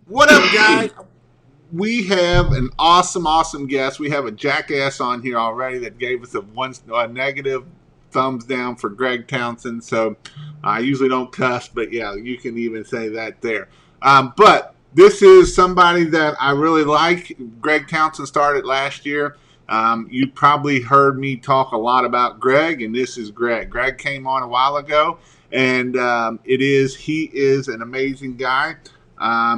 What up, guys? We have an awesome guest. We have a jackass on here already that gave us a negative thumbs down for Greg Townsend. So I usually don't cuss, but yeah, you can even say that there. But this is somebody that I really like. Greg Townsend started last year. You probably heard me talk a lot about Greg, and this is Greg. Greg came on a while ago, and he is an amazing guy.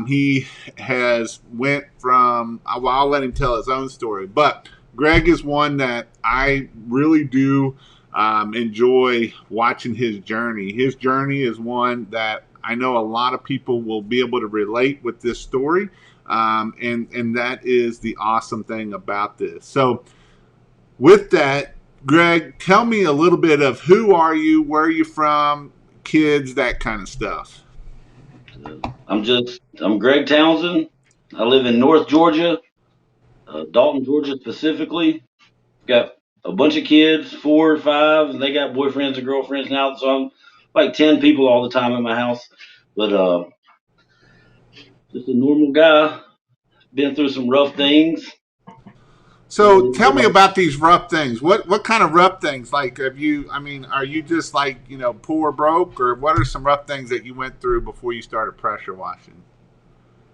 He has went from. Well, I'll let him tell his own story, but Greg is one that I really do enjoy watching his journey. His journey is one that I know a lot of people will be able to relate with this story, and that is the awesome thing about this. So, with that, Greg, tell me a little bit of who are you, where are you from, kids, that kind of stuff. I'm Greg Townsend. I live in North Georgia, Dalton, Georgia specifically. Got a bunch of kids, 4 or 5, and they got boyfriends and girlfriends now. So I'm like 10 people all the time in my house. But just a normal guy. Been through some rough things. So tell me about these rough things. What kind of rough things? Like, have you? I mean, are you just like poor broke, or what are some rough things that you went through before you started pressure washing?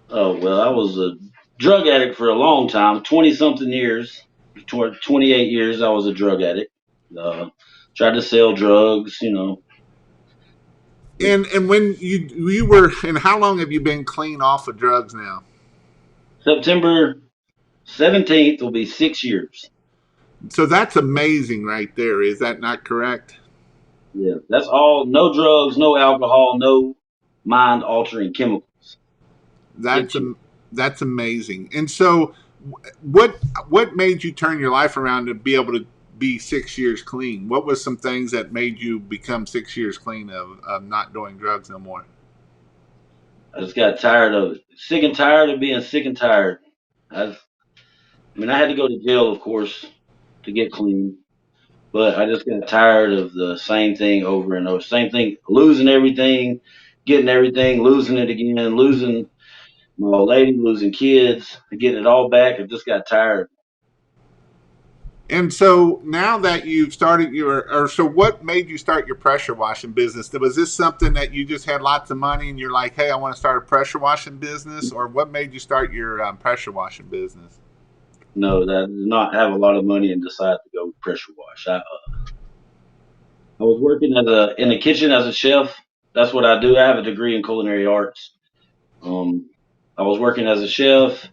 Oh well, I was a drug addict for a long time, 20 something years. Toward 28 years, I was a drug addict. Uh, Tried to sell drugs. And when you were, and how long have you been clean off of drugs now? September 17th will be 6 years. So that's amazing, right there. Is that not correct? Yeah, that's all. No drugs, no alcohol, no mind altering chemicals. That's 6 years. that's amazing. And so, what what made you turn your life around to be able to be 6 years clean? What was some things that made you become 6 years clean of not doing drugs no more? I just got tired of it. Sick and tired of being sick and tired. I, I mean, I had to go to jail, of course, to get clean, but I just got tired of the same thing over and over. Same thing, losing everything, getting everything, losing it again, losing my old lady, losing kids, getting it all back. I just got tired. And so now that you've started or so what made you start your pressure washing business? Was this something that you just had lots of money and you're like, hey, I want to start a pressure washing business? Or what made you start your pressure washing business? No, that did not have a lot of money and decided to go pressure wash. I was working in the kitchen as a chef. That's what I do. I have a degree in culinary arts. Um, I was working as a chef,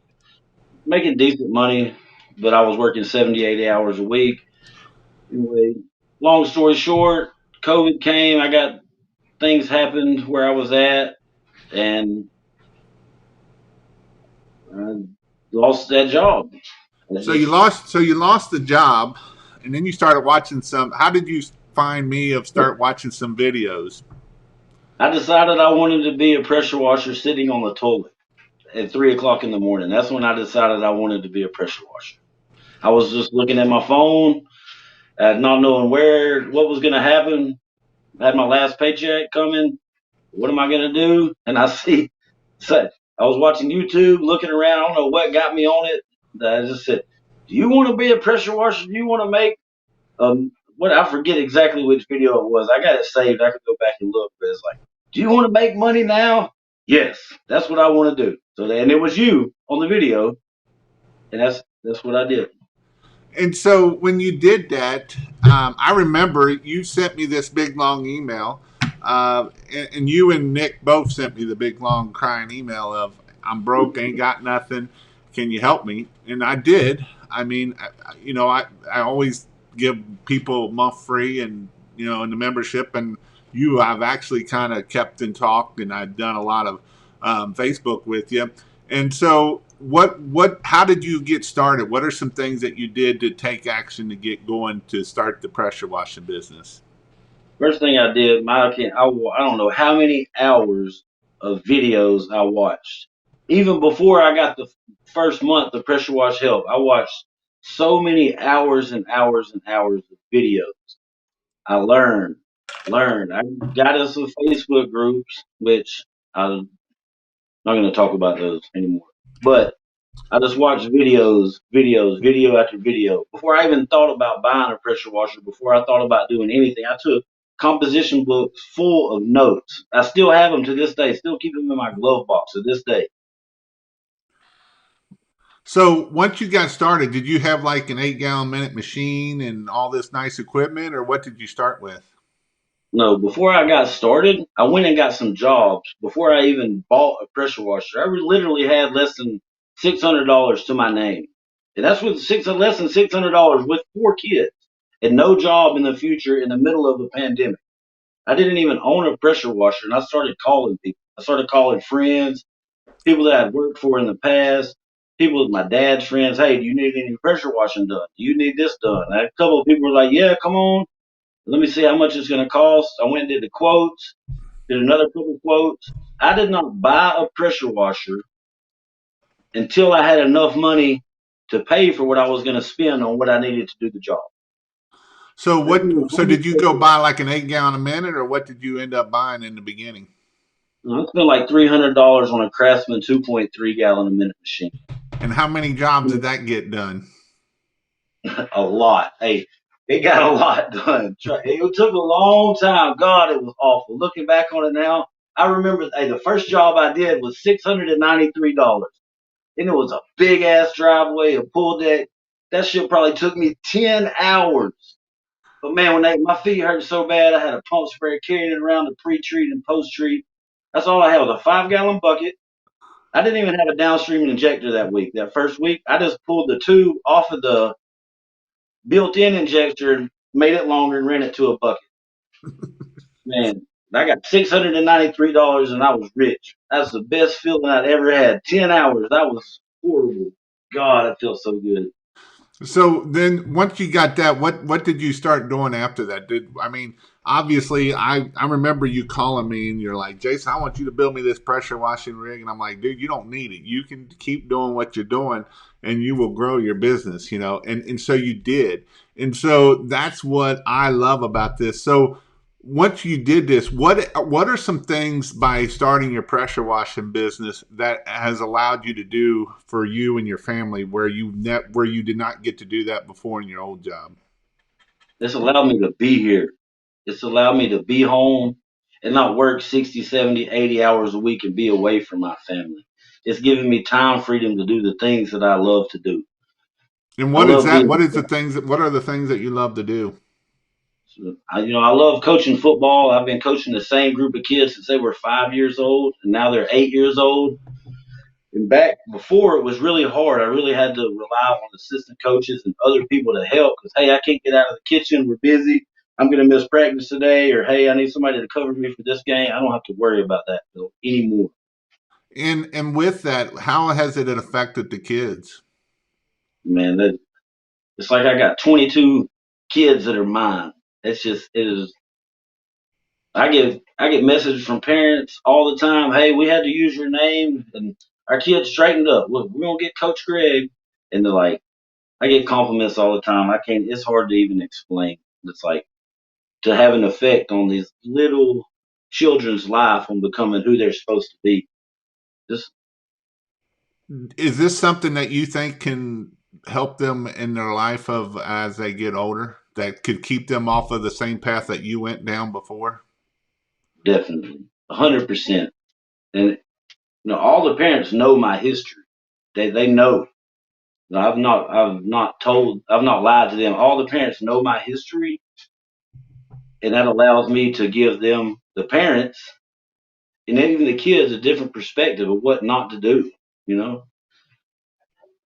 making decent money, but I was working 70, 80 hours a week. Anyway, long story short, COVID came. I got things happened where I was at, and I lost that job. I just So you lost the job and then you started watching some. How did you find me of start watching some videos? I decided I wanted to be a pressure washer sitting on the toilet at 3 o'clock in the morning. That's when I decided I wanted to be a pressure washer. I was just looking at my phone, not knowing what was going to happen. I had my last paycheck coming. What am I going to do? And I see, so I was watching YouTube, looking around. I don't know what got me on it. I just said, "Do you want to be a pressure washer? Do you want to make what? I forget exactly which video it was. I got it saved. I could go back and look, but it's like, do you want to make money now? Yes, that's what I want to do. So, and it was you on the video, and that's what I did. And so when you did that, I remember you sent me this big long email, and you and Nick both sent me the big long crying email of "I'm broke, ain't got nothing. Can you help me?" And I did. I mean, I always give people a month free, and in the membership, and I've actually kind of kept in talk, and I've done a lot of Facebook with you. And so, how did you get started? What are some things that you did to take action to get going to start the pressure washing business? First thing I did, I don't know how many hours of videos I watched. Even before I got the first month of pressure wash help, I watched so many hours and hours and hours of videos. I learned. I got us some Facebook groups, which I Not going to talk about those anymore. But I just watched video after video. Before I even thought about buying a pressure washer, before I thought about doing anything, I took composition books full of notes. I still have them to this day, still keep them in my glove box to this day. So once you got started, did you have like an 8 gallon minute machine and all this nice equipment, or what did you start with? No, before I got started, I went and got some jobs. Before I even bought a pressure washer, I literally had less than $600 to my name, and that's with less than $600 with 4 kids and no job in the future in the middle of a pandemic. I didn't even own a pressure washer, and I started calling people. I started calling friends, people that I'd worked for in the past, people with my dad's friends. Hey, do you need any pressure washing done? Do you need this done? And a couple of people were like, yeah, come on. Let me see how much it's going to cost. I went and did the quotes, did another couple quotes. I did not buy a pressure washer until I had enough money to pay for what I was going to spend on what I needed to do the job. So what? So did you go buy like an 8 gallon a minute, or what did you end up buying in the beginning? I spent like $300 on a Craftsman 2.3 gallon a minute machine. And how many jobs did that get done? A lot. Hey, it got a lot done. It took a long time. God, it was awful. Looking back on it now, I remember the first job I did was $693. And it was a big ass driveway, a pool deck. That shit probably took me 10 hours. But man, when my feet hurt so bad, I had a pump sprayer carrying it around to pre-treat and post-treat. That's all I had was a 5 gallon bucket. I didn't even have a downstream injector that week. That first week, I just pulled the tube off of the built-in injector and made it longer and ran it to a bucket. Man, I got $693 and I was rich. That's the best feeling I'd ever had. 10 hours. That was horrible. God, I feel so good. So then, once you got that, what did you start doing after that? Obviously, I remember you calling me and you're like, Jason, I want you to build me this pressure washing rig, and I'm like, dude, you don't need it. You can keep doing what you're doing, and you will grow your business, and so you did, and so that's what I love about this. So once you did this, what are some things by starting your pressure washing business that has allowed you to do for you and your family where you did not get to do that before in your old job? This allowed me to be here. It's allowed me to be home and not work 60, 70, 80 hours a week and be away from my family. It's giving me time freedom to do the things that I love to do. And I what is love that? being, What are the things that you love to do? I love coaching football. I've been coaching the same group of kids since they were 5 years old, and now they're 8 years old. And back before, it was really hard. I really had to rely on assistant coaches and other people to help because, hey, I can't get out of the kitchen. We're busy. I'm going to miss practice today. Or, hey, I need somebody to cover me for this game. I don't have to worry about that anymore. And with that, how has it affected the kids? Man, it's like I got 22 kids that are mine. It is. I get messages from parents all the time. Hey, we had to use your name, and our kids straightened up. Look, we're gonna get Coach Greg, and they're like, I get compliments all the time. I can't. It's hard to even explain. It's like to have an effect on these little children's life on becoming who they're supposed to be. Just Is this something that you think can help them in their life of as they get older that could keep them off of the same path that you went down before? definitely 100%. And all the parents know my history. They know. I've not lied to them. All the parents know my history, and that allows me to give them, the parents, and even the kids, a different perspective of what not to do. You know,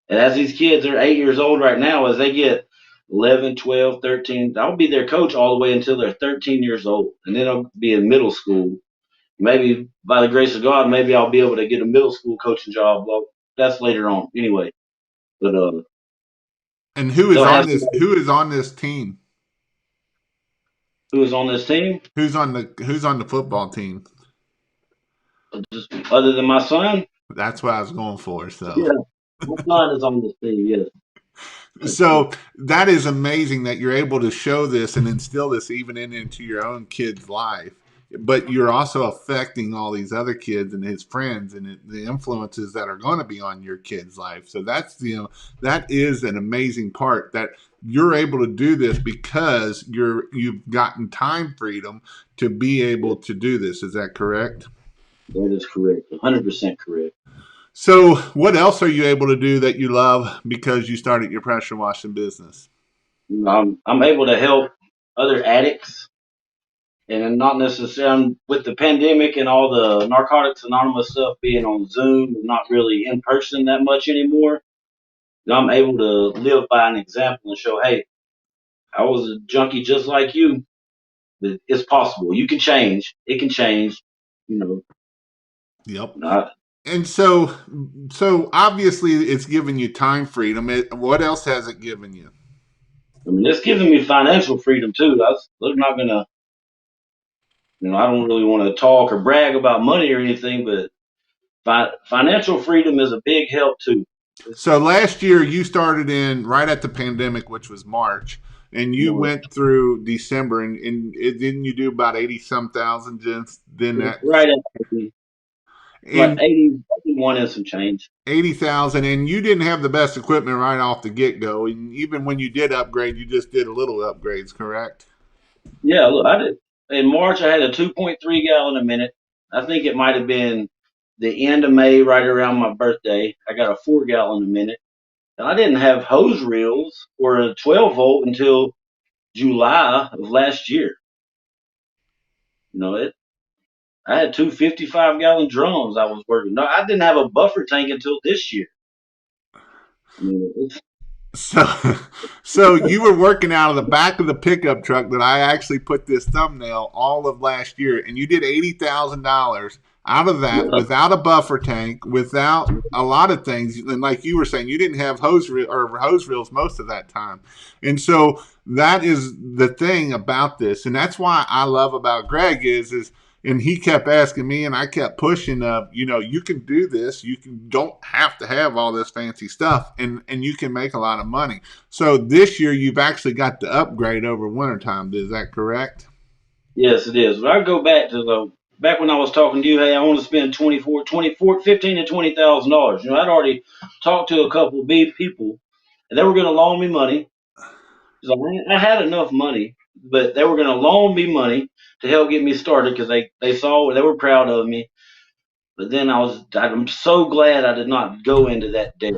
and as these kids are 8 years old right now, as they get 11, 12, 13, I'll be their coach all the way until they're 13 years old, and then I'll be in middle school. Maybe by the grace of God, maybe I'll be able to get a middle school coaching job. Well, that's later on, anyway. But And they'll have somebody who is on this team? who is on this team, Who's on the football team? just other than my son. That's what I was going for. So Yeah, my son is on this team. Yes. so that is amazing that you're able to show this and instill this even into your own kid's life. but you're also affecting all these other kids and his friends and the influences that are going to be on your kid's life. So that's, that is an amazing part, that you're able to do this because you've gotten time freedom to be able to do this. Is that correct? That is correct. 100% correct. So what else are you able to do that you love because you started your pressure washing business? I'm able to help other addicts, and not necessarily with the pandemic and all the Narcotics Anonymous stuff being on Zoom and not really in person that much anymore. I'm able to live by an example and show, hey, I was a junkie just like you. But it's possible. You can change. It can change. You know, Yep. not. And so obviously it's given you time freedom. What else has it given you? I mean, it's giving me financial freedom too. I'm not gonna. I don't really want to talk or brag about money or anything, but financial freedom is a big help too. So last year you started in right at the pandemic, which was March, and you More went through December, and didn't you do about 80 some thousand? Just then that, right at like and 81 and some change. 80,000, and you didn't have the best equipment right off the get go. And even when you did upgrade, you just did a little upgrades, correct? Yeah, look, I did in March. I had a 2.3 gallon a minute. I think it might have been the end of May, right around my birthday. I got a 4 gallon a minute, and I didn't have hose reels or a 12 volt until July of last year. It. I had two 55-gallon drums I was working. No, I didn't have a buffer tank until this year. I mean, it's, So, so you were working out of the back of the pickup truck that I actually put this thumbnail all of last year, and you did $80,000 out of that yeah, without a buffer tank, without a lot of things. And like you were saying, you didn't have hose reels most of that time, and so that is the thing about this, and that's why I love about Greg is and he kept asking me and I kept pushing you can do this, don't have to have all this fancy stuff, and you can make a lot of money. So this year you've actually got the upgrade over wintertime. Is that correct? yes, it is. But I go back to back when I was talking to you. Hey, I want to spend 15 to $20,000. I'd already talked to a couple of big people, and they were going to loan me money. So I had enough money, but they were going to loan me money to help get me started because they saw they were proud of me. But then I'm so glad I did not go into that debt.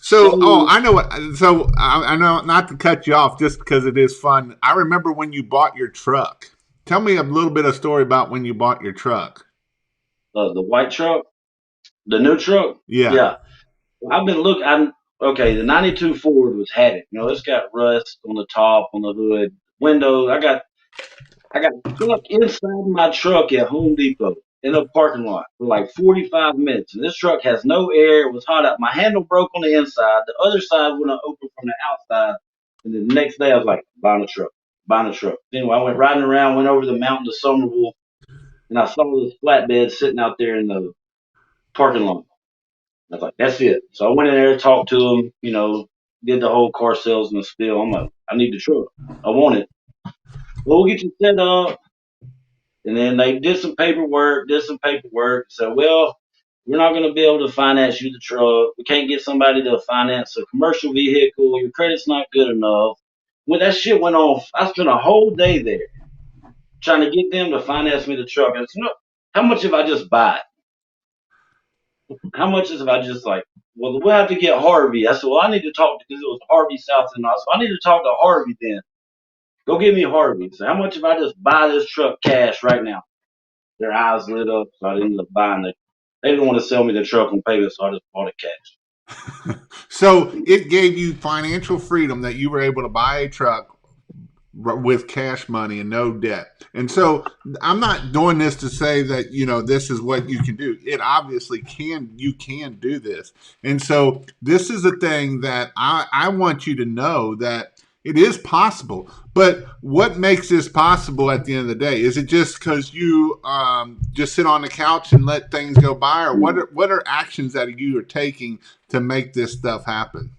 So, oh, So I know what. So, I know not to cut you off, just because it is fun. I remember when you bought your truck. Tell me a little bit of story about when you bought your truck. the white truck, the new truck, Yeah. yeah. I've been looking. I'm okay. The '92 Ford was had it. It's got rust on the top, on the hood, windows. I got stuck inside my truck at Home Depot in a parking lot for like 45 minutes, and this truck has no air. It was hot out. My handle broke on the inside. The other side wouldn't open from the outside. And then the next day, I was like, buying a truck, buying a truck. Anyway, I went riding around, went over the mountain to Somerville, and I saw this flatbed sitting out there in the parking lot. I was like, that's it. So I went in there, talked to him, did the whole car salesman spiel. I'm like, I need the truck. I want it. Well, we'll get you set up. And then they did some paperwork. Said, well, we're not going to be able to finance you the truck. We can't get somebody to finance a commercial vehicle. Your credit's not good enough. When that shit went on, I spent a whole day there trying to get them to finance me the truck. And I said, no, how much if I just buy it? How much is if I just like, well, we'll have to get Harvey. I said, well, I need to talk because it was Harvey South and I said, I need to talk to Harvey then. Go get me Harvey. So how much if I just buy this truck cash right now? Their eyes lit up, so I ended up buying it. They didn't want to sell me the truck on payment, so I just bought it cash. So it gave you financial freedom that you were able to buy a truck with cash money and no debt. And so I'm not doing this to say that, this is what you can do. It obviously you can do this. And so this is a thing that I want you to know that it is possible. But what makes this possible at the end of the day? Is it just because you just sit on the couch and let things go by, or what are actions that you are taking to make this stuff happen?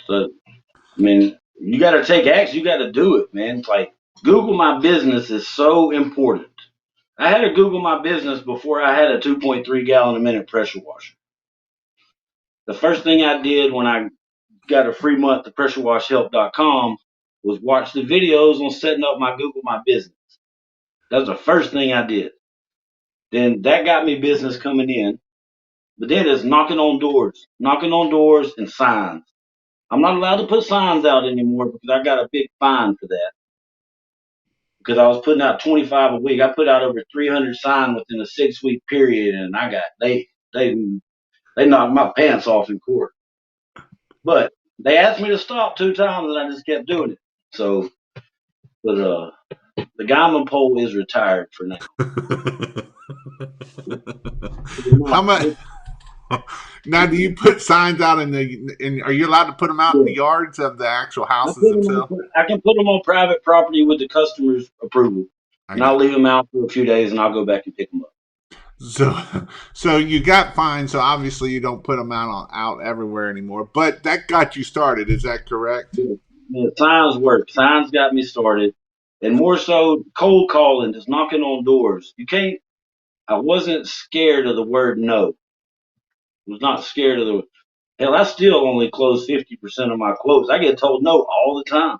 So, I mean, you got to take action. You got to do it, man. It's like Google My Business is so important. I had to Google my business before I had a 2.3 gallon a minute pressure washer. The first thing I did when I got a free month to pressurewashhelp.com was watch the videos on setting up my Google My Business. That's the first thing I did. Then that got me business coming in. But then it's knocking on doors and signs. I'm not allowed to put signs out anymore because I got a big fine for that. Because I was putting out 25 a week. I put out over 300 signs within a 6 week period, and they they knocked my pants off in court. But they asked me to stop 2 times, and I just kept doing it. So, but the Geiman pole is retired for now. How much? Now, do you put signs out in the? Are you allowed to put them out in the Yeah. yards of the actual houses themselves? I can put them on private property with the customer's approval, I and I'll got leave them out for a few days, and I'll go back and pick them up. you. So you got fined. So obviously you don't put them out everywhere anymore. But that got you started. Is that correct? Yeah. Yeah, signs work. Signs got me started, and more so, cold calling, just knocking on doors. You can't. I wasn't scared of the word no. I was not scared of the hell. I still only close 50% of my quotes. I get told no all the time.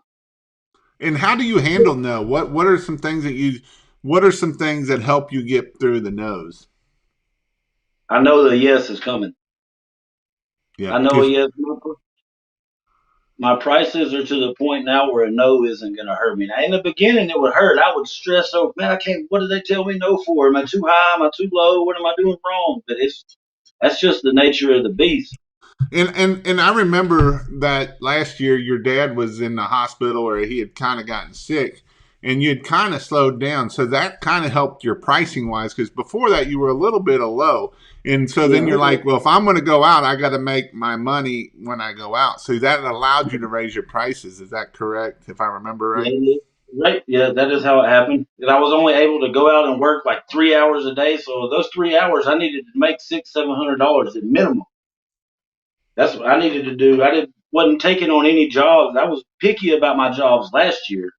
And how do you handle no? What are some things that you? What are some things that help you get through the no's? I know the yes is coming. Yeah. I know a yes. My prices are to the point now where a no isn't going to hurt me. Now, in the beginning, it would hurt. I would stress over, man, I can't. What did they tell me no for? Am I too high? Am I too low? What am I doing wrong? But that's just the nature of the beast. And I remember that last year your dad was in the hospital or he had kind of gotten sick and you'd kind of slowed down. So that kind of helped your pricing wise because before that you were a little bit of low. And so then Yeah, you're like, well, if I'm going to go out, I got to make my money when I go out. So that allowed you to raise your prices. Is that correct? If I remember right? yeah, right. Yeah, that is how it happened. And I was only able to go out and work like 3 hours a day. So those 3 hours, I needed to make $600-700 at minimum. That's what I needed to do. Wasn't taking on any jobs. I was picky about my jobs last year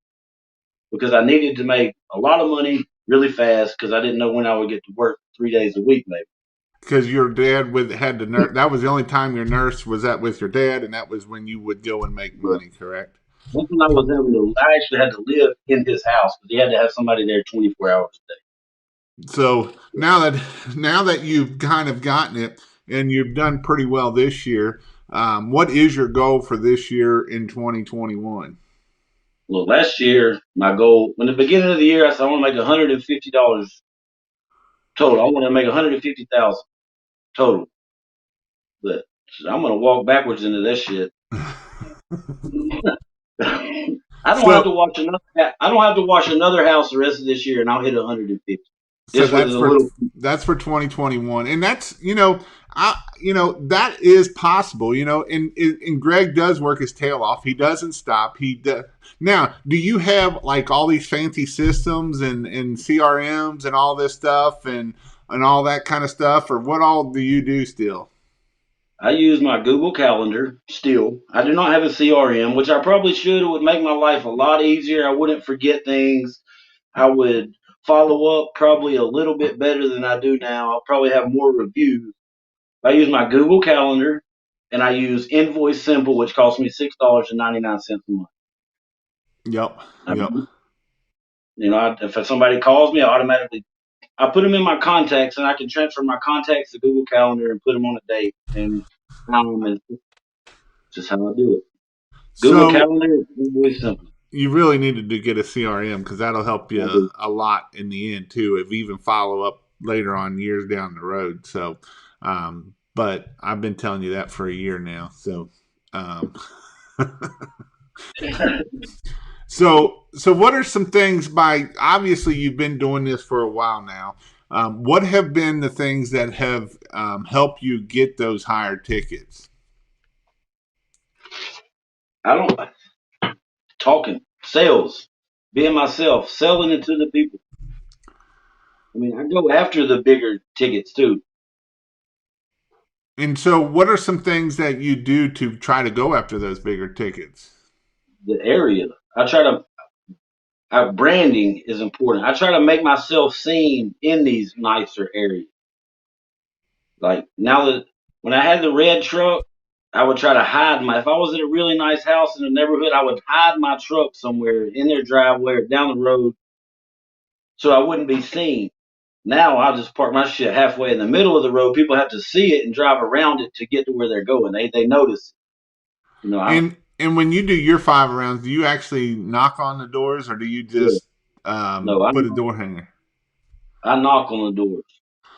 because I needed to make a lot of money really fast because I didn't know when I would get to work 3 days a week, maybe. Because your dad had to nurse. That was the only time your nurse was at with your dad, and that was when you would go and make Yeah. money. Correct? Once I was able to, I actually had to live in his house because he had to have somebody there 24 hours a day. So now that you've kind of gotten it and you've done pretty well this year, what is your goal for this year in 2021? Well, last year, my goal, in the beginning of the year, I said I want to make $150 total. I want to make 150,000 total. But I'm going to walk backwards into this shit. I don't have to so watch another. I don't have to watch another house the rest of this year, and I'll hit 150. so Just with a little. that's for 2021, and that's that is possible. And Greg does work his tail off. He doesn't stop. Now, do you have like all these fancy systems and CRMs and all this stuff and all that kind of stuff, or what all do you do still? I use my Google Calendar still. I do not have a CRM, which I probably should. It would make my life a lot easier. I wouldn't forget things. I would follow up probably a little bit better than I do now. I'll probably have more reviews. I use my Google Calendar and I use Invoice Simple, which costs me $6.99 a month. Yep. I, Yep. if somebody calls me, I put them in my contacts, and I can transfer my contacts to Google Calendar and put them on a date and it's just how I do it. Google So Calendar is Invoice Simple. you really needed to get a CRM because that'll help I you do. a lot in the end too, if even follow up later on years down the road. So, but I've been telling you that for a year now. So, um, so what are some things by obviously you've been doing this for a while now. What have been the things that have helped you get those higher tickets? I don't talking sales, being myself, selling it to the people. I mean, I go after the bigger tickets too. And so, what are some things that you do to try to go after those bigger tickets? The area. I try to. branding is important. I try to make myself seen in these nicer areas. Like now that when I had the red truck, I would try to hide my. If I was in a really nice house in the neighborhood, I would hide my truck somewhere in their driveway or down the road so I wouldn't be seen. Now I'll just park my shit halfway in the middle of the road. People have to see it and drive around it to get to where they're going. They notice. You know, I And when you do your 5 rounds, do you actually knock on the doors, or do you yeah, just no, put a door hanger? I knock on the doors.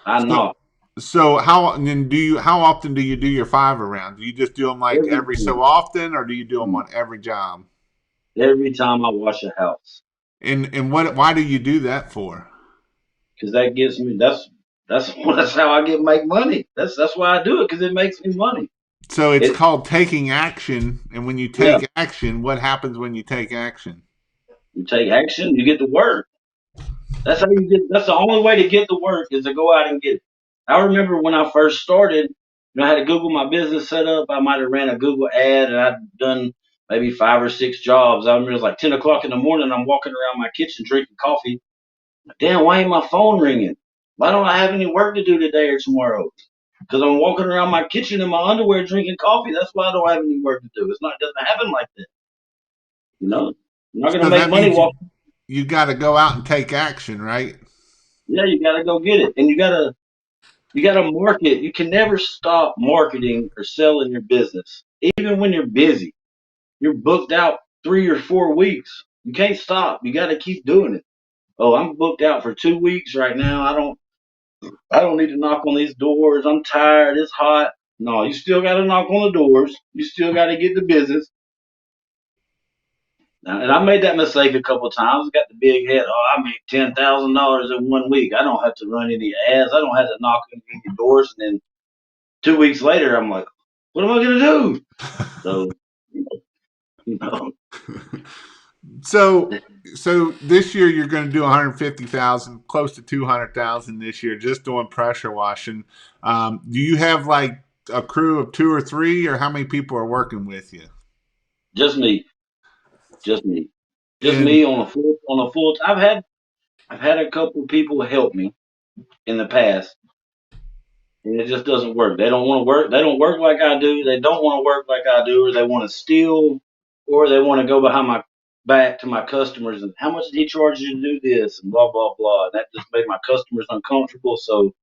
I So, knock so how then do you? How often do you do your 5 rounds? Do you just do them like every every so often, or do you do them on every job? every time I wash a house And what? Why do you do that for? because that gives me that's that's how I get make money. That's why I do it because it makes me money. So it's It called taking action. And when you yeah, take action, what happens when you take action? you take action, you get the work. That's how you get. That's the only way to get the work is to go out and get it. I remember when I first started, I had to Google my business set up. I might have ran a Google ad, and I'd done maybe 5 or 6 jobs. I remember it was like 10 o'clock in the morning. I'm walking around my kitchen drinking coffee. Damn, why ain't my phone ringing? Why don't I have any work to do today or tomorrow? Because I'm walking around my kitchen in my underwear drinking coffee. That's why I don't have any work to do. It's not it doesn't happen like that. You know, you're not gonna So make that money means walking. you got to go out and take action, right? Yeah, you gotta go get it, and you gotta market. You can never stop marketing or selling your business, even when you're busy. You're booked out 3 or 4 weeks. You can't stop. You got to keep doing it. Oh, I'm booked out for 2 weeks right now. I don't need to knock on these doors. I'm tired. It's hot. No, you still got to knock on the doors. You still got to get the business. Now, and I made that mistake a couple of times. Got the big head. Oh, I made $10,000 in 1 week. I don't have to run any ads. I don't have to knock on any doors. And then 2 weeks later, I'm like, what am I gonna do? So, you know, So so this year you're going to do 150,000, close to 200,000 this year, just doing pressure washing. Do you have like a crew of two or three, or how many people are working with you? just me, just me, just And me on a full. I've had a couple of people help me in the past, and it just doesn't work. They don't want to work. They don't work like I do. They don't want to work like I do, or they want to steal, or they want to go behind my back to my customers and how much did he charge you to do this and blah blah blah. That just made my customers uncomfortable. So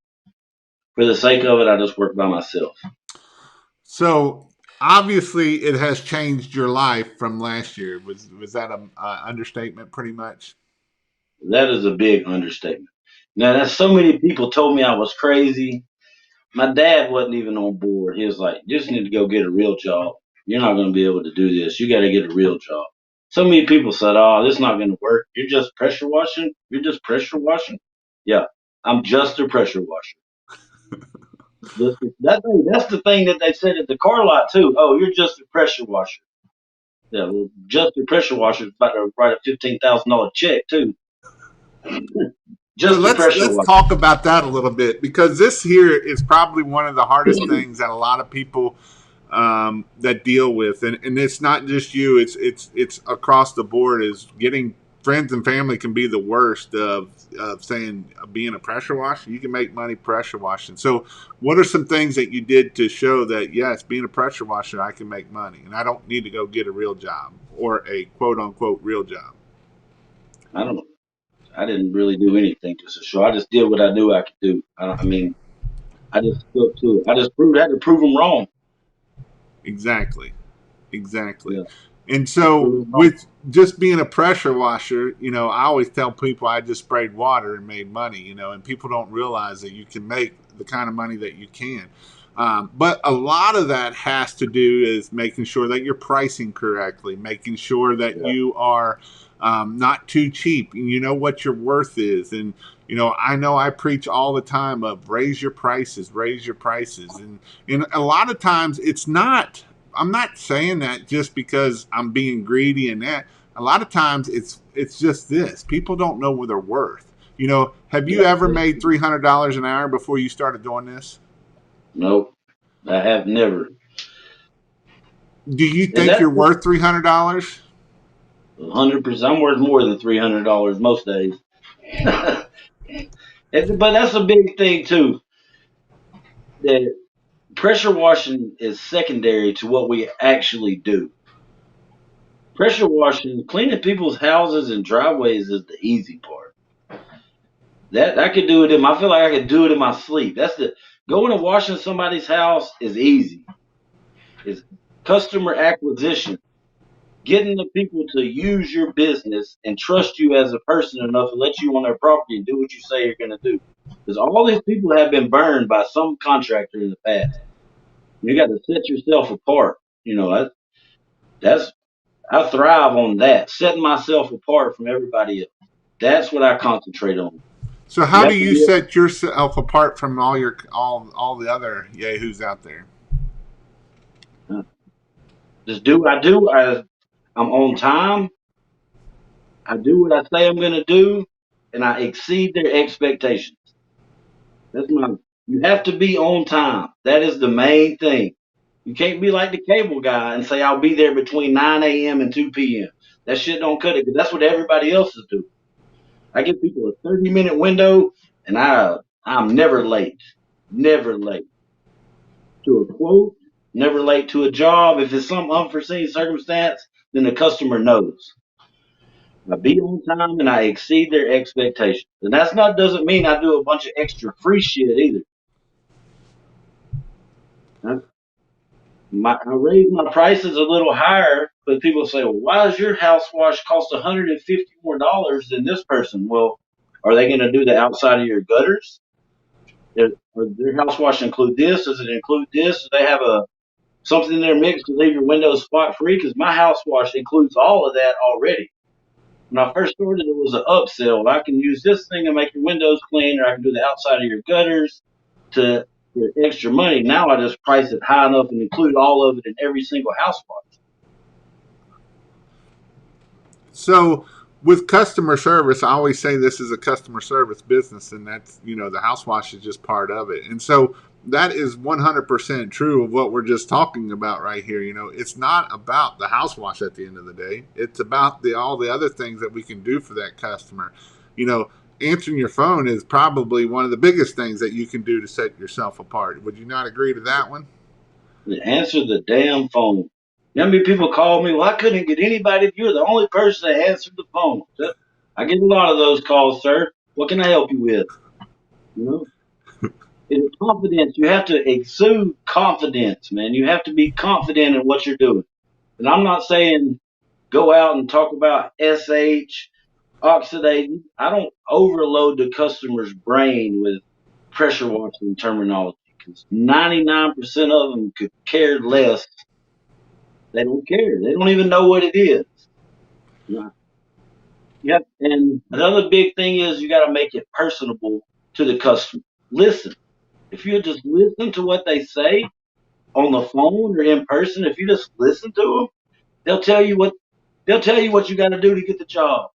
for the sake of it, I just work by myself. so obviously it has changed your life from last year. Was that a understatement pretty much? That is a big understatement. Now, that's so many people told me I was crazy. My dad wasn't even on board. He was like, "You just need to go get a real job. You're not going to be able to do this. You got to get a real job." So many people said, "Oh, this is not going to work. You're just pressure washing. You're just pressure washing." Yeah, I'm just a pressure washer. That's the thing that they said at the car lot too. Oh, you're just a pressure washer. Yeah, well, just a pressure washer is about to write a $15,000 check too. So Just a let's pressure let's washer. talk about that a little bit, because this here is probably one of the hardest things that a lot of people that deal with, and it's not just you; it's across the board. Is getting friends and family can be the worst of saying being a pressure washer. You can make money pressure washing. So, what are some things that you did to show that yes, being a pressure washer, I can make money, and I don't need to go get a real job or a quote unquote real job? I don't know. I didn't really do anything to show. I just did what I knew I could do. I mean, I just stuck to it. I just had to prove them wrong. Exactly. Exactly. Yeah, And just so, prove them wrong. with just being a pressure washer, I always tell people I just sprayed water and made money, and people don't realize that you can make the kind of money that you can. But a lot of that has to do is making sure that you're pricing correctly, making sure that Yeah, you are not too cheap, and you know what your worth is. And I know I preach all the time of raise your prices, and a lot of times it's not. I'm not saying that just because I'm being greedy and that. A lot of times it's just this. People don't know what they're worth. Have you yeah. ever made $300 an hour before you started doing this? Nope, I have never. Do you And think that's you're worth $300? 100%. I'm worth more than $300 most days. But that's a big thing too. That pressure washing is secondary to what we actually do. Pressure washing, cleaning people's houses and driveways is the easy part. That I could do it I feel like I could do it in my sleep. That's the going and washing somebody's house is easy. It's customer acquisition. Getting the people to use your business and trust you as a person enough to let you on their property and do what you say you're going to do. Because all these people have been burned by some contractor in the past. You got to set yourself apart. That's I thrive on that, setting myself apart from everybody else. That's what I concentrate on. So You how do have to you be set yourself apart from all the other yahoos out there? just do what I do. I'm on time. I do what I say I'm going to do, and I exceed their expectations. That's my. You have to be on time. That is the main thing. You can't be like the cable guy and say I'll be there between 9 a.m. and 2 p.m. That shit don't cut it because that's what everybody else is doing. I give people a 30-minute window, and I'm never late. Never late to a quote. Never late to a job. If it's some unforeseen circumstance, then the customer knows. I be on time and I exceed their expectations. And that's not doesn't mean I do a bunch of extra free shit either. I, I raise my prices a little higher, but people say, well, why does your house wash cost $150 more than this person? Well, are they going to do the outside of your gutters? Does their house wash include this? Does it include this? Do they have something in their mix to leave your windows spot free? Because my house wash includes all of that already. When I first started, it was an upsell. I can use this thing to make your windows clean, or I can do the outside of your gutters to for extra money. Now I just price it high enough and include all of it in every single house wash. So with customer service, I always say this is a customer service business, and that's the house wash is just part of it. And so that is 100% true of what we're just talking about right here. It's not about the house wash at the end of the day. It's about all the other things that we can do for that customer. Answering your phone is probably one of the biggest things that you can do to set yourself apart. Would you not agree to that one? Answer the damn phone. How many people call me? Well, I couldn't get anybody. You're the only person that answered the phone. I get a lot of those calls, sir. What can I help you with? You know, it's confidence. You have to exude confidence, man. You have to be confident in what you're doing. And I'm not saying go out and talk about SH, oxidating. I don't overload the customer's brain with pressure washing terminology because 99% of them could care less. They don't care. They don't even know what it is. Yep. And another big thing is you got to make it personable to the customer. Listen. If you just listen to what they say on the phone or in person, if you just listen to them, they'll tell you what you got to do to get the job.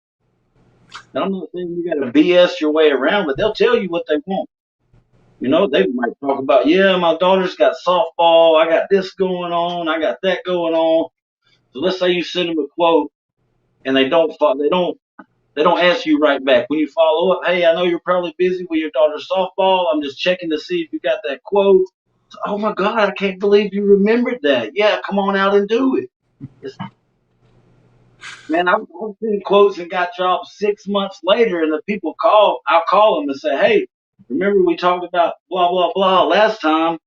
And I'm not saying you got to BS your way around, but they'll tell you what they want. They might talk about, yeah, my daughter's got softball. I got this going on. I got that going on. So let's say you send them a quote and they don't answer you right back. When you follow up, hey, I know you're probably busy with your daughter's softball. I'm just checking to see if you got that quote. So, oh my God, I can't believe you remembered that. Yeah, come on out and do it. Man, I've seen quotes and got jobs 6 months later, and the people I'll call them and say, hey, remember we talked about blah, blah, blah last time?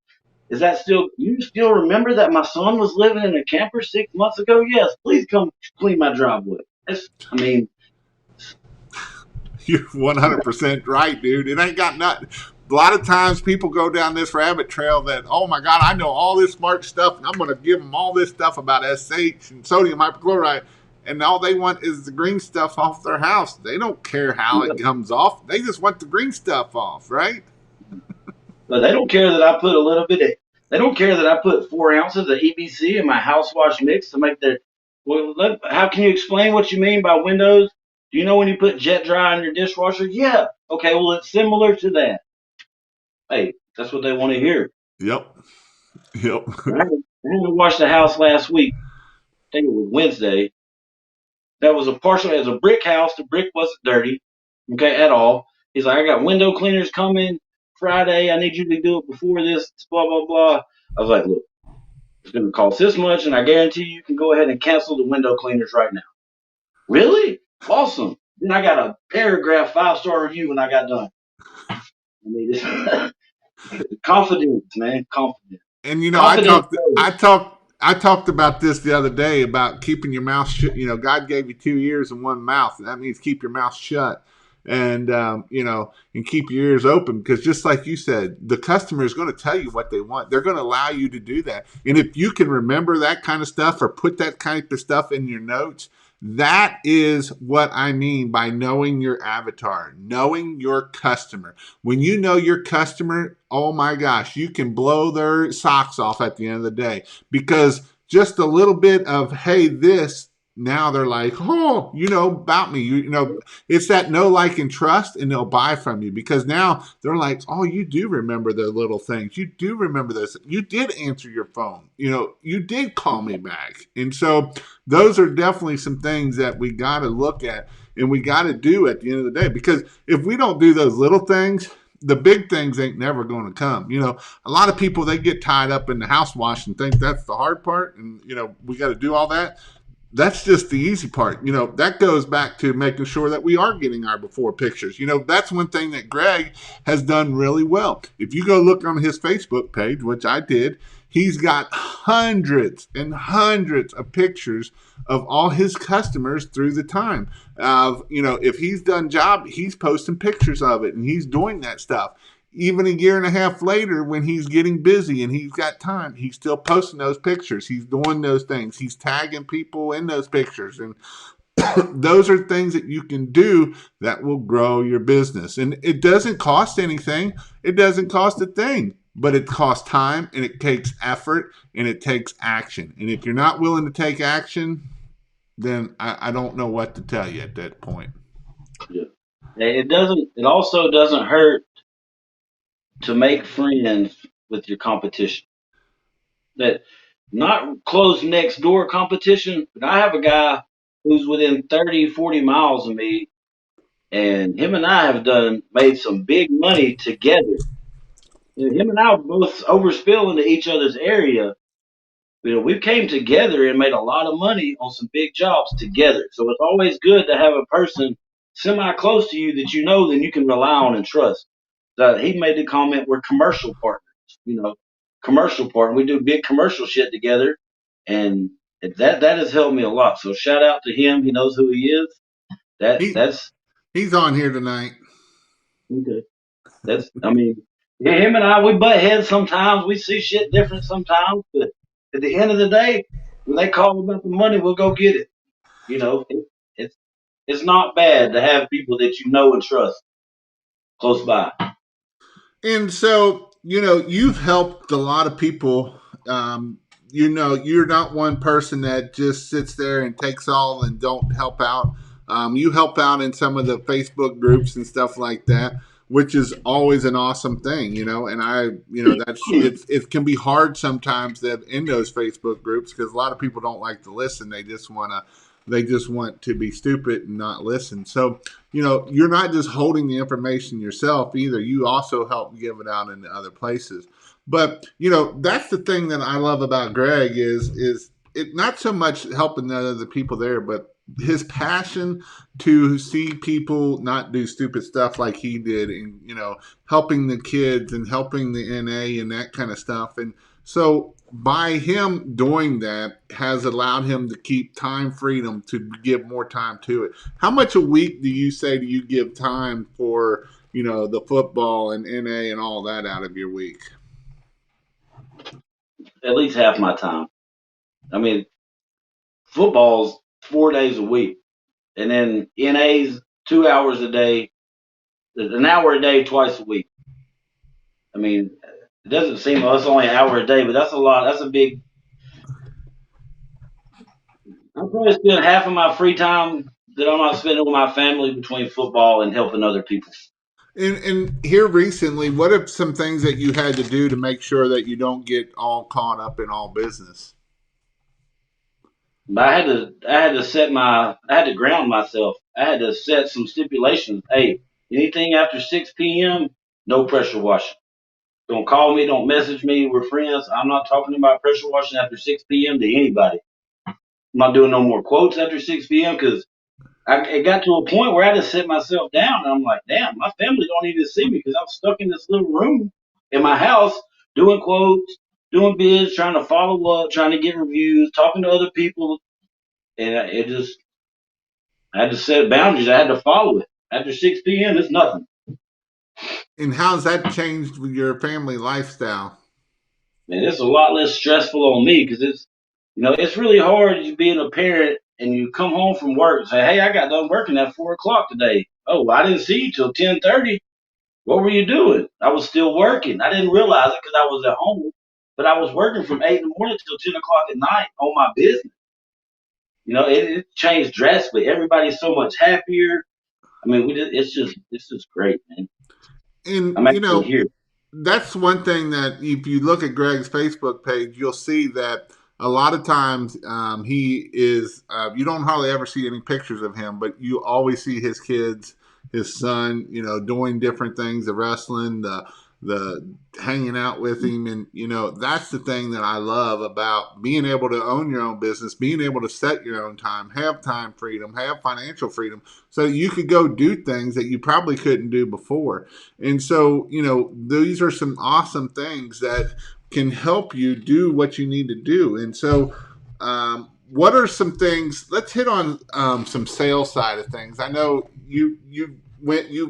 You still remember that my son was living in a camper 6 months ago? Yes, please come clean my driveway. I mean, You're 100% right, dude. It ain't got nothing. A lot of times people go down this rabbit trail that, oh my God, I know all this smart stuff and I'm going to give them all this stuff about SH and sodium hypochlorite. And all they want is the green stuff off their house. They don't care how it comes off. They just want the green stuff off, right? but they don't care that I put a little bit of. They don't care that I put 4 ounces of EBC in my house wash mix to make their. Well, how can you explain what you mean by windows? Do you know when you put jet dry in your dishwasher? Yeah. Okay. Well, it's similar to that. Hey, that's what they want to hear. Yep. Yep. I had to wash the house last week. I think it was Wednesday. that was a partial, as a brick house. The brick wasn't dirty, okay, at all. He's like, I got window cleaners coming Friday. I need you to do it before this, blah, blah, blah. I was like, look, it's going to cost this much, and I guarantee you can go ahead and cancel the window cleaners right now. Really? Awesome. Then I got a paragraph 5-star review when I got done. I mean, it's confidence, man, confidence. And Confidence goes. I talked about this the other day about keeping your mouth shut. God gave you 2 ears and one mouth, and that means keep your mouth shut, and and keep your ears open, because just like you said, the customer is going to tell you what they want. They're going to allow you to do that, and if you can remember that kind of stuff or put that kind of stuff in your notes, that is what I mean by knowing your avatar, knowing your customer. When you know your customer, oh my gosh, you can blow their socks off at the end of the day, because just a little bit of, hey, this, now they're like, oh, about me. It's that know, like, and trust, and they'll buy from you, because now they're like, oh, you do remember the little things. You do remember this. You did answer your phone. You did call me back. And so those are definitely some things that we got to look at and we got to do at the end of the day, because if we don't do those little things, the big things ain't never going to come. A lot of people, they get tied up in the house wash and think that's the hard part, and we got to do all that. That's just the easy part. That goes back to making sure that we are getting our before pictures. That's one thing that Greg has done really well. If you go look on his Facebook page, which I did, he's got hundreds and hundreds of pictures of all his customers through the time. If he's done job, he's posting pictures of it, and he's doing that stuff. Even a year and a half later, when he's getting busy and he's got time, he's still posting those pictures. He's doing those things. He's tagging people in those pictures. And those are things that you can do that will grow your business. And it doesn't cost anything. It doesn't cost a thing, but it costs time, and it takes effort, and it takes action. And if you're not willing to take action, then I don't know what to tell you at that point. Yeah. It also doesn't hurt to make friends with your competition. That not close next door competition, but I have a guy who's within 30, 40 miles of me, and him and I have made some big money together. Him and I were both overspill into each other's area. We came together and made a lot of money on some big jobs together. So it's always good to have a person semi close to you that then you can rely on and trust. That he made the comment, we're commercial partners, you know, commercial partner. We do big commercial shit together, and that has helped me a lot. So shout out to him. He knows who he is. He, That's he's on here tonight. okay. I mean, yeah, him and I, we butt heads sometimes. We see shit different sometimes, but at the end of the day, when they call about the money, we'll go get it. It's it's not bad to have people that you know and trust close by. And so, you've helped a lot of people. You're not one person that just sits there and takes all and don't help out. You help out in some of the Facebook groups and stuff like that, which is always an awesome thing, And it can be hard sometimes that in those Facebook groups, because a lot of people don't like to listen. They just want to be stupid and not listen. So, you're not just holding the information yourself either. You also help give it out into other places. But, that's the thing that I love about Greg is it not so much helping the other people there, but his passion to see people not do stupid stuff like he did, and, helping the kids and helping the NA and that kind of stuff. And so by him doing that has allowed him to keep time freedom to give more time to it. How much a week do you say do you give time for, the football and NA and all that out of your week? At least half my time. I mean, football's 4 days a week, and then NA's 2 hours a day, an hour a day, twice a week. I mean, it doesn't seem it's only an hour a day, but that's a lot. That's a big. I probably spend half of my free time that I'm not spending with my family between football and helping other people. And here recently, what are some things that you had to do to make sure that you don't get all caught up in all business? But I had to ground myself. I had to set some stipulations. Hey, anything after 6 p.m., no pressure washing. Don't call me, don't message me. We're friends. I'm not talking about pressure washing after 6 p.m. to anybody. I'm not doing no more quotes after 6 p.m. because it got to a point where I just sit myself down and I'm like, damn, my family don't even see me because I'm stuck in this little room in my house doing quotes, doing bids, trying to follow up, trying to get reviews, talking to other people, and it just I had to set boundaries. I had to follow it. After 6 p.m., it's nothing. And how's that changed with your family lifestyle? Man, it's a lot less stressful on me because it's really hard being a parent and you come home from work and say, hey, I got done working at 4 o'clock today. Oh, well, I didn't see you till 10:30. What were you doing? I was still working. I didn't realize it because I was at home, but I was working from 8 in the morning till 10 o'clock at night on my business. It changed drastically. Everybody's so much happier. I mean, it's just great, man. And I'm actually here. that's one thing that if you look at Greg's Facebook page, you'll see that a lot of times he is. You don't hardly ever see any pictures of him, but you always see his kids, his son, doing different things, the wrestling, the hanging out with him, and that's the thing that I love about being able to own your own business, being able to set your own time freedom, have financial freedom, so you could go do things that you probably couldn't do before. And so, these are some awesome things that can help you do what you need to do. And so, what are some things? Let's hit on some sales side of things. I know you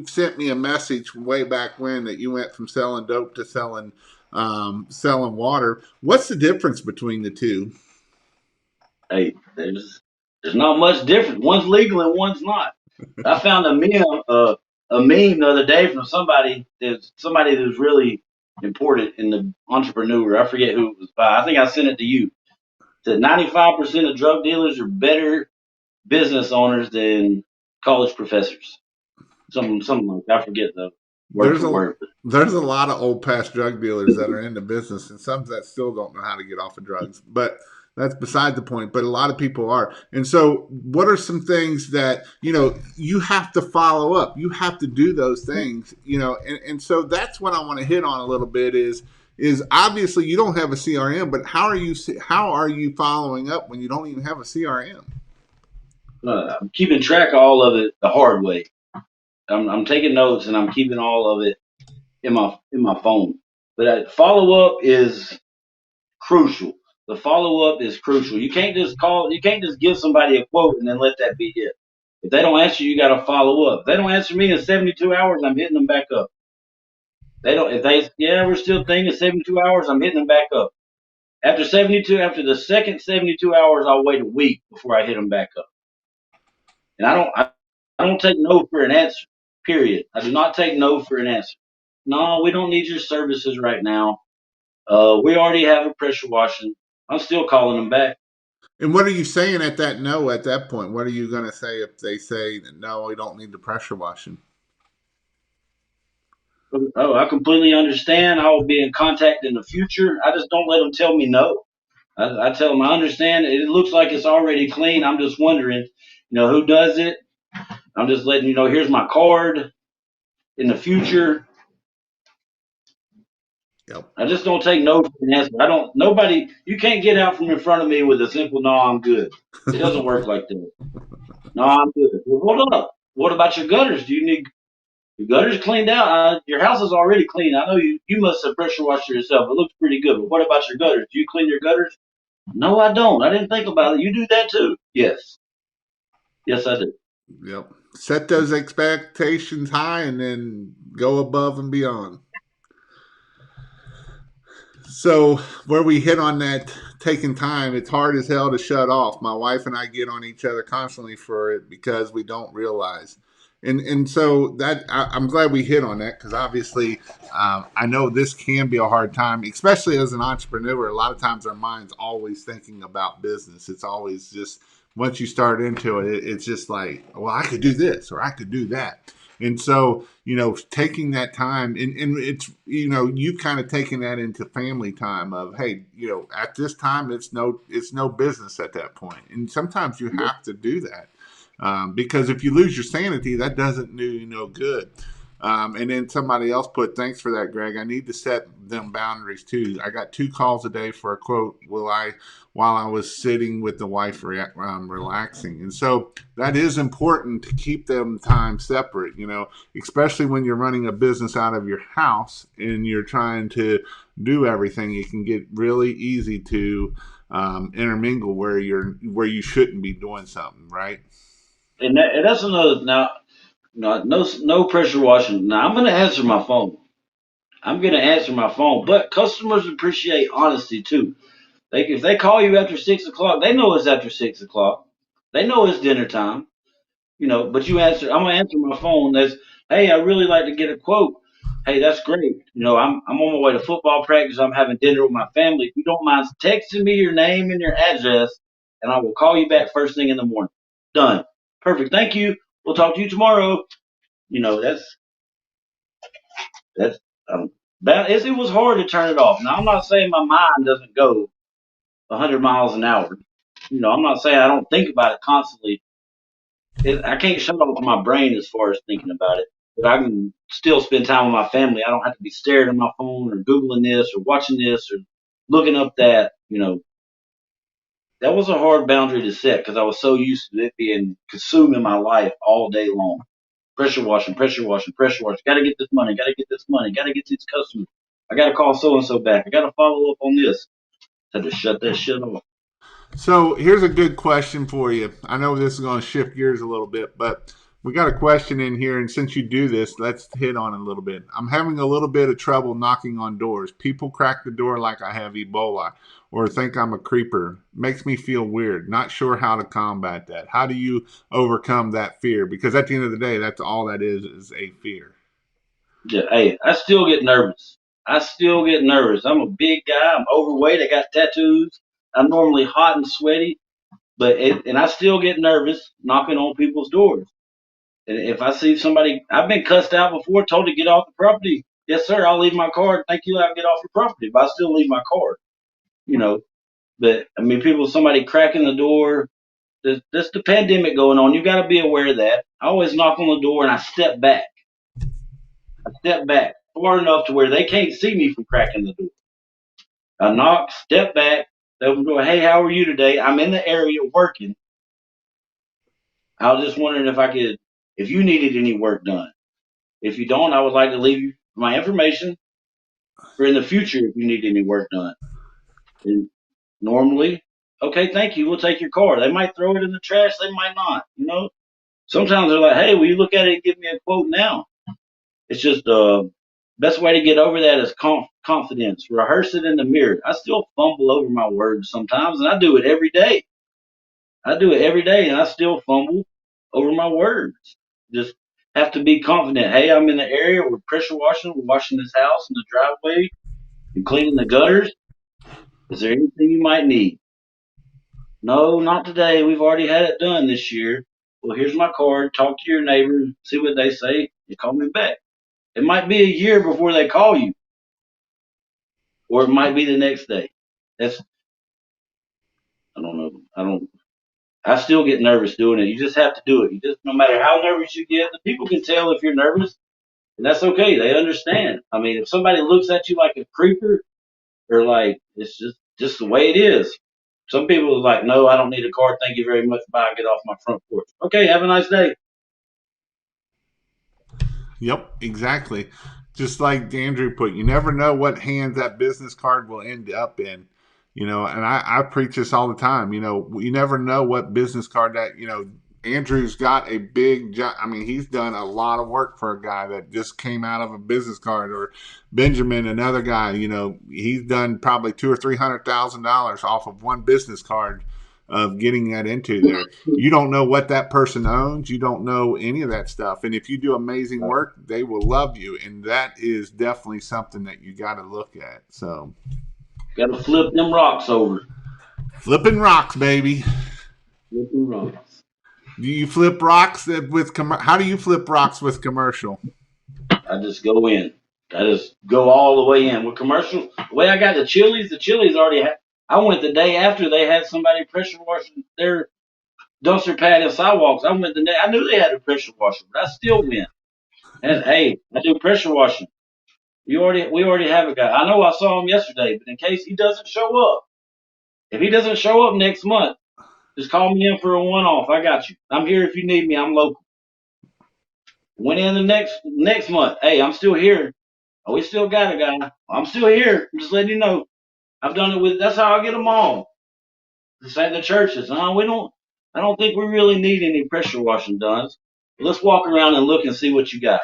sent me a message way back when that you went from selling dope to selling water. What's the difference between the two? Hey, there's not much difference. One's legal and one's not. I found a meme the other day from somebody that's really important in the entrepreneur. I forget who it was by. I think I sent it to you. It said 95% of drug dealers are better business owners than college professors. Something like that. I forget the word There's for a word. there's a lot of old past drug dealers that are in the business, and some that still don't know how to get off of drugs. But that's beside the point. But a lot of people are. And so, what are some things that you have to follow up? You have to do those things. And so that's what I want to hit on a little bit is obviously you don't have a CRM, but how are you following up when you don't even have a CRM? I'm keeping track of all of it the hard way. I'm taking notes and I'm keeping all of it in my phone. But follow up is crucial. The follow up is crucial. You can't just call. You can't just give somebody a quote and then let that be it. If they don't answer, you got to follow up. If they don't answer me in 72 hours, I'm hitting them back up. They don't. If they yeah, we're still thinking 72 hours, I'm hitting them back up. After the second 72 hours, I'll wait a week before I hit them back up. And I don't take no for an answer. Period. I do not take no for an answer. No, we don't need your services right now. We already have a pressure washing. I'm still calling them back. And what are you saying at that no at that point? What are you going to say if they say no? We don't need the pressure washing. Oh, I completely understand. I will be in contact in the future. I just don't let them tell me no. I tell them I understand. It looks like it's already clean. I'm just wondering, who does it. I'm just letting you know. Here's my card. In the future, Yep. I just don't take no for an answer. I don't. Nobody. You can't get out from in front of me with a simple "No, I'm good." It doesn't work like that. No, I'm good. Well, hold up. What about your gutters? Do you need your gutters cleaned out? Your house is already clean. I know you must have pressure washed it yourself. It looks pretty good. But what about your gutters? Do you clean your gutters? No, I don't. I didn't think about it. You do that too? Yes. Yes, I do. Yep. Set those expectations high and then go above and beyond. So where we hit on that taking time, it's hard as hell to shut off. My wife and I get on each other constantly for it because we don't realize. And so I'm glad we hit on that because obviously I know this can be a hard time, especially as an entrepreneur. A lot of times our mind's always thinking about business. It's always just once you start into it, it's just like, well, I could do this or I could do that. And so, taking that time and it's, you kind of taking that into family time of, hey, at this time, it's no business at that point. And sometimes you have to do that. Because if you lose your sanity, that doesn't do you no good. And then somebody else put, thanks for that, Greg. I need to set them boundaries too. I got 2 calls a day for a quote while I was sitting with the wife relaxing. And so that is important to keep them time separate, especially when you're running a business out of your house and you're trying to do everything. It can get really easy to intermingle where you shouldn't be doing something, right? And that's another now. No pressure washing. Now I'm going to answer my phone. I'm going to answer my phone. But customers appreciate honesty too. If they call you after 6 o'clock, they know it's after 6 o'clock. They know it's dinner time. But you answer. I'm going to answer my phone. That's, hey, I really like to get a quote. Hey, that's great. I'm on my way to football practice. I'm having dinner with my family. If you don't mind texting me your name and your address, and I will call you back first thing in the morning. Done. Perfect. Thank you. We'll talk to you tomorrow. That's it was hard to turn it off. Now I'm not saying my mind doesn't go 100 miles an hour. I'm not saying I don't think about it constantly. I can't shut off my brain as far as thinking about it, but I can still spend time with my family. I don't have to be staring at my phone or googling this or watching this or looking up that. That was a hard boundary to set because I was so used to it being consuming my life all day long. Pressure washing, pressure washing, pressure washing. Got to get this money. Got to get this money. Got to get these customers. I got to call so and so back. I got to follow up on this. Had to shut that shit off. So here's a good question for you. I know this is going to shift gears a little bit, but we got a question in here, and since you do this, let's hit on it a little bit. I'm having a little bit of trouble knocking on doors. People crack the door like I have Ebola or think I'm a creeper. Makes me feel weird. Not sure how to combat that. How do you overcome that fear? Because at the end of the day, that's all that is a fear. Yeah, hey, I still get nervous. I'm a big guy. I'm overweight. I got tattoos. I'm normally hot and sweaty, and I still get nervous knocking on people's doors. And if I see somebody, I've been cussed out before, told to get off the property. Yes, sir. I'll leave my card. Thank you. I'll get off your property, but I still leave my card. You know, but I mean, somebody cracking the door. There's the pandemic going on. You got to be aware of that. I always knock on the door and I step back. I step back far enough to where they can't see me from cracking the door. I knock, step back, they open the door. Hey, how are you today? I'm in the area working. I was just wondering if you needed any work done. If you don't, I would like to leave you my information for in the future if you need any work done. And normally, okay, thank you. We'll take your card. They might throw it in the trash. They might not. Sometimes they're like, hey, will you look at it and give me a quote now? It's just best way to get over that is confidence. Rehearse it in the mirror. I still fumble over my words sometimes, and I do it every day. And I still fumble over my words. Just have to be confident. Hey, I'm in the area. We're pressure washing. We're washing this house in the driveway and cleaning the gutters. Is there anything you might need? No, not today. We've already had it done this year. Well, here's my card. Talk to your neighbor. See what they say. You call me back. It might be a year before they call you, or it might be the next day. That's I don't know. I still get nervous doing it. You just have to do it. No matter how nervous you get, the people can tell if you're nervous, and that's okay. They understand. I mean, if somebody looks at you like a creeper, or like it's just the way it is. Some people are like, no, I don't need a card. Thank you very much. Bye. Get off my front porch. Okay. Have a nice day. Yep, exactly. Just like Andrew put, you never know what hands that business card will end up in. And I preach this all the time. You never know what business card that, Andrew's got a big job. I mean, he's done a lot of work for a guy that just came out of a business card, or Benjamin, another guy, he's done probably $200,000 or $300,000 off of one business card of getting that into there. You don't know what that person owns. You don't know any of that stuff. And if you do amazing work, they will love you. And that is definitely something that you got to look at. So, got to flip them rocks over. Flipping rocks, baby. Flipping rocks. Do you flip rocks with how do you flip rocks with commercial? I just go in. I just go all the way in. With commercial, the way I got the Chili's already had. I went the day after they had somebody pressure washing their dumpster pad and sidewalks. I went the day. I knew they had a pressure washer, but I still went. And hey, I do pressure washing. We already have a guy. I know I saw him yesterday, but in case he doesn't show up, if he doesn't show up next month, just call me in for a one-off. I got you. I'm here if you need me. I'm local. Went in the next month. Hey, I'm still here. Oh, we still got a guy. I'm still here. I'm just letting you know. I've done it with. That's how I get them all. The same the churches. No, we don't. I don't think we really need any pressure washing done. Let's walk around and look and see what you got.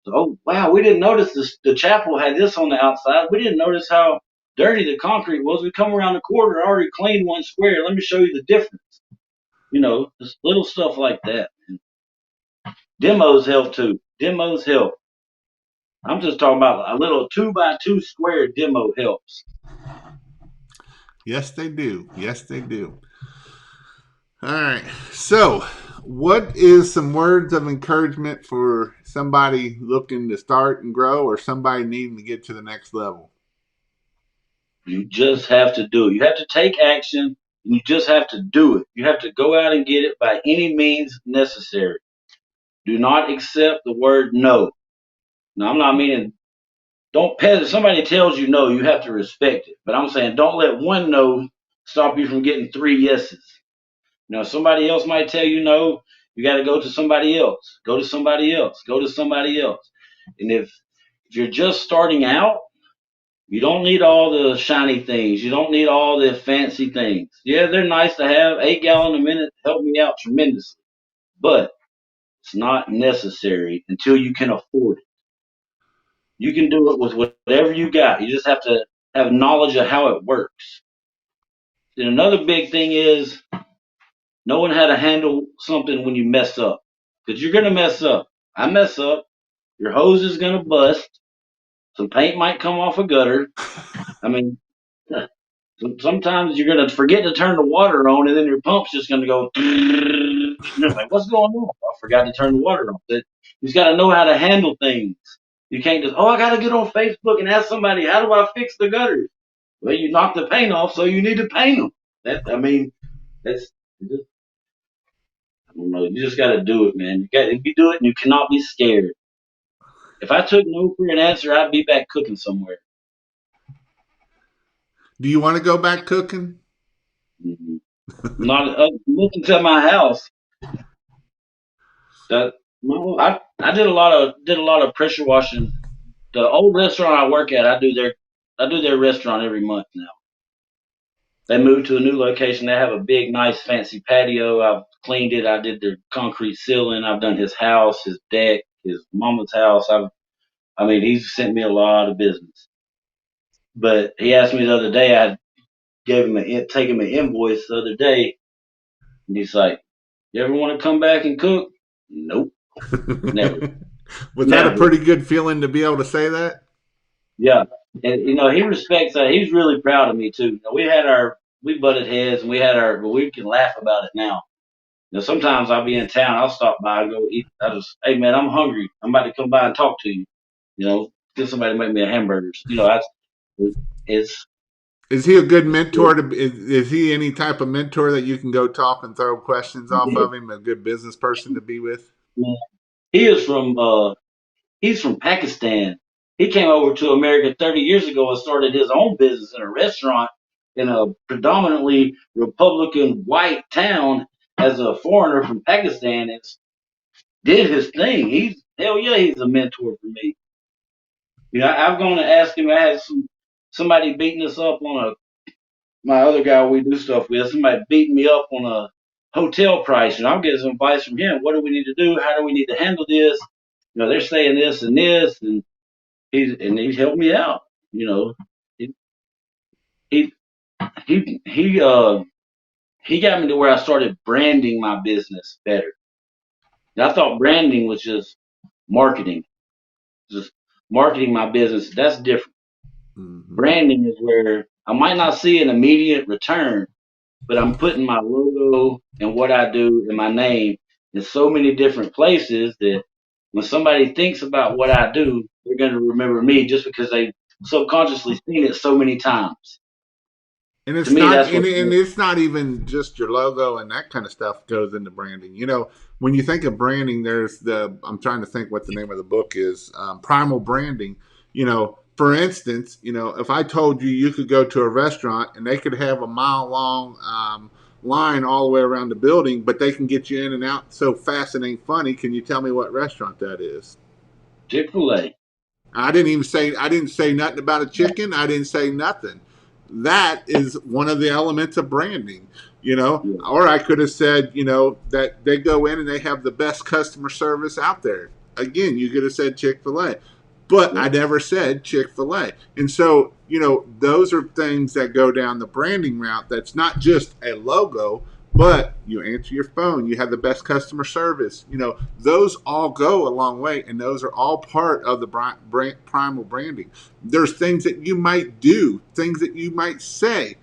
So, oh wow, we didn't notice this. The chapel had this on the outside. We didn't notice how dirty the concrete was. We come around the corner, I already cleaned one square. Let me show you the difference. Just little stuff like that. Demos help too. Demos help. I'm just talking about a little 2x2 square demo helps. Yes, they do. Yes, they do. All right. So, what is some words of encouragement for somebody looking to start and grow, or somebody needing to get to the next level? You just have to do it. You have to take action, and you just have to do it. You have to go out and get it by any means necessary. Do not accept the word no. Now, I'm not meaning don't pet. If somebody tells you no, you have to respect it. But I'm saying don't let one no stop you from getting three yeses. Somebody else might tell you no. You got to go to somebody else. Go to somebody else. Go to somebody else. And if you're just starting out, you don't need all the shiny things. You don't need all the fancy things. Yeah, they're nice to have. 8 gallon a minute help me out tremendously, but it's not necessary until you can afford it. You can do it with whatever you got. You just have to have knowledge of how it works. And another big thing is knowing how to handle something when you mess up. Because you're going to mess up. I mess up. Your hose is going to bust. Some paint might come off a gutter. I mean, sometimes you're going to forget to turn the water on, and then your pump's just going to go. You're like, what's going on? I forgot to turn the water on. You've got to know how to handle things. You can't just, I got to get on Facebook and ask somebody, how do I fix the gutters? Well, you knocked the paint off, so you need to paint them. That's I don't know. You just got to do it, man. If you do it, you cannot be scared. If I took no for an answer, I'd be back cooking somewhere. Do you want to go back cooking? Mm-hmm. Not looking to my house. That no, I did a lot of pressure washing. The old restaurant I work at, I do their restaurant every month now. They moved to a new location. They have a big, nice, fancy patio. I've cleaned it. I did their concrete ceiling. I've done his house, his deck, his mama's house. He's sent me a lot of business. But he asked me the other day. I gave him take him an invoice the other day, and he's like, "You ever want to come back and cook?" Nope, never. Was that a Never. pretty good feeling to be able to say that? Yeah, and he respects that. He's really proud of me too. We butted heads, and but we can laugh about it now. Sometimes I'll be in town. I'll stop by and go eat. Hey man, I'm hungry. I'm about to come by and talk to you. Get somebody to make me a hamburgers. It's Is he a good mentor? Is he any type of mentor that you can go talk and throw questions off of him? A good business person to be with? he is from he's from Pakistan. He came over to America 30 years ago and started his own business in a restaurant in a predominantly Republican white town as a foreigner from Pakistan and did his thing. He's a mentor for me. I've gone to ask him. I had somebody beating us up on my other guy we do stuff with. Somebody beating me up on a hotel price, and I'll get some advice from him. What do we need to do? How do we need to handle this? They're saying this and this, and he's helped me out. He he he got me to where I started branding my business better. And I thought branding was marketing, just marketing my business. That's different. Mm-hmm. Branding is where I might not see an immediate return, but I'm putting my logo and what I do and my name in so many different places that when somebody thinks about what I do, they're going to remember me just because they subconsciously seen it so many times. And To it's me, not, that's and, what. and it's not even just your logo and that kind of stuff goes into branding. When you think of branding, I'm trying to think what the name of the book is, Primal Branding. For instance, if I told you could go to a restaurant and they could have a mile long line all the way around the building, but they can get you in and out so fast it ain't funny. Can you tell me what restaurant that is? Chick-fil-A. I didn't say nothing about a chicken. I didn't say nothing. That is one of the elements of branding, Yeah, or I could have said, that they go in and they have the best customer service out there. Again, you could have said Chick-fil-A, but yeah, I never said Chick-fil-A. And so, those are things that go down the branding route. That's not just a logo, but you answer your phone, you have the best customer service. Those all go a long way, and those are all part of the primal branding. There's things that you might do, things that you might say.